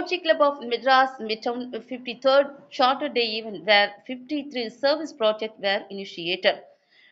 Rotary Club of Madras Midtown 53rd Charter Day event where 53 service projects were initiated.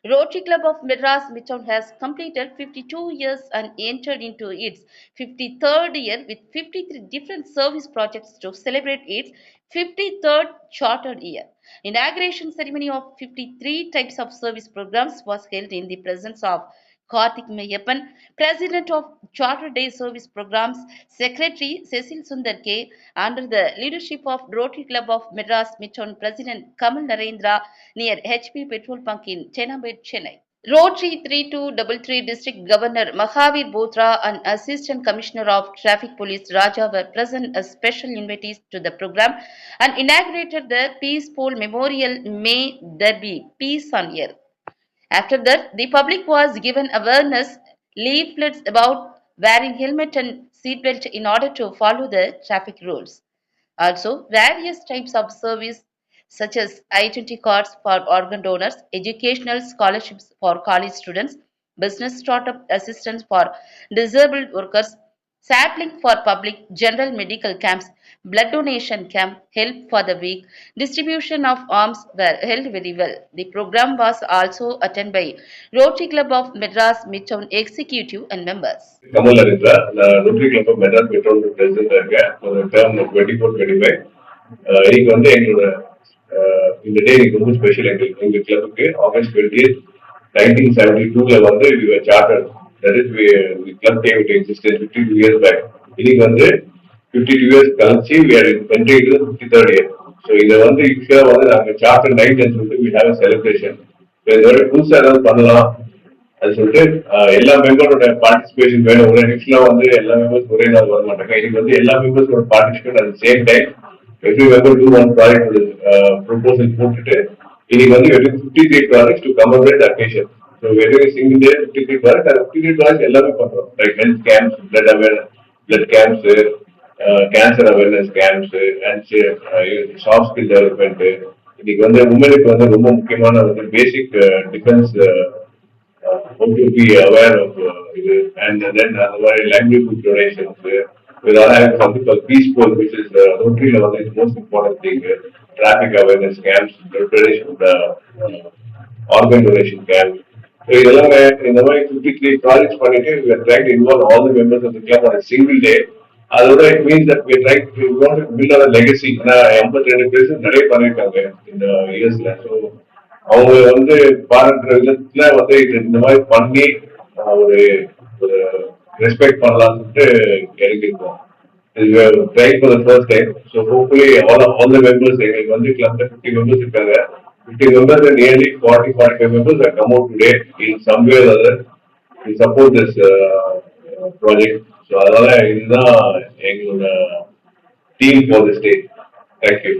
Rotary Club of Madras Midtown has completed 52 years and entered into its 53rd year with 53 different service projects to celebrate its 53rd chartered year. Inauguration ceremony of 53 types of service programs was held in the presence of Karthik Mayappan, President of Charter Day Service Programs, Secretary Cecil Sundar K, under the leadership of Rotary Club of Madras Midtown President Kamal Narendra near HP Petrol Punk in Tenambet, Chennai. Rotary 3233 District Governor Mahavir Bothra and Assistant Commissioner of Traffic Police Raja were present as special invitees to the program and inaugurated the Peace Pole Memorial May There Be Peace on Earth. After that, the public was given awareness leaflets about wearing helmet and seatbelt in order to follow the traffic rules. Also, various types of service such as identity cards for organ donors, educational scholarships for college students, business startup assistance for disabled workers, sapling for public general medical camps, blood donation camp, help for the weak, distribution of arms were held very well. The program was also attended by Rotary Club of Madras Midtown Executive and members. Kamal Narendra, Rotary Club of Madras Midtown President for the term of 24-25. இன்னைக்கு வந்து எங்களோட இந்த டே எனக்கு ரொம்ப special எங்க கிளப்புக்கு August 20th 1972 வந்து charter that is club came into existence 52 years back. இன்னைக்கு வந்து 52 இயர்ஸ் கழிச்சு we are entering into the 53rd year. So இதை வந்து இப்போ வந்து நாங்கள் சார்ட்டர் 9th சொல்லிட்டு we have a celebration. இதோட புதுசாக ஏதாவது பண்ணலாம் அது சொல்லிட்டு எல்லா மெம்பரோட பார்ட்டிசிபேஷன் வேணும். ஒரே நிமிஷம்ல வந்து எல்லா மெம்பர்ஸ் ஒரே நாள் வர மாட்டாங்க. இன்னைக்கு வந்து எல்லா மெம்பர்ஸோட participate at same time every member do one project proposal போட்டுட்டு இன்னைக்கு வந்து 53 projects to commemorate the occasion. So we are doing a single day 53 projects and 53 projects எல்லாமே பண்றோம். Like health camps, blood camps, cancer awareness camps and soft skill development. இன்னைக்கு வந்து உமனுக்கு வந்து ரொம்ப முக்கியமான வந்து பேசிக் defence how to be aware of and then livelihood donations. With other having something called Peace Pole, which is Rotary level, is the most important thing. Traffic awareness camps, donation, organ donation camps. So in the way 53 projects we are trying to involve all the members of the club on a single day. Although it means that we are trying to build our legacy. 82 பேர் நிறைய பண்ணிருக்காங்க இந்த இயர்ஸ்ல. So அவங்க வந்து பாராட்டுற விதத்துல வந்து இந்த மாதிரி பண்ணி ஒரு ரெஸ்பெக்ட் பண்ணலாம்னு இறங்கிருக்கோம். Trying for the first time. So hopefully all the members எங்களுக்கு வந்து கிளப்ல 50 மெம்பர்ஸ் இருக்காங்க. 50 members nearly 40-45 members are come out today in some way or other to support this project. So அதனால இதுதான் எங்களோட team for this day. Thank you.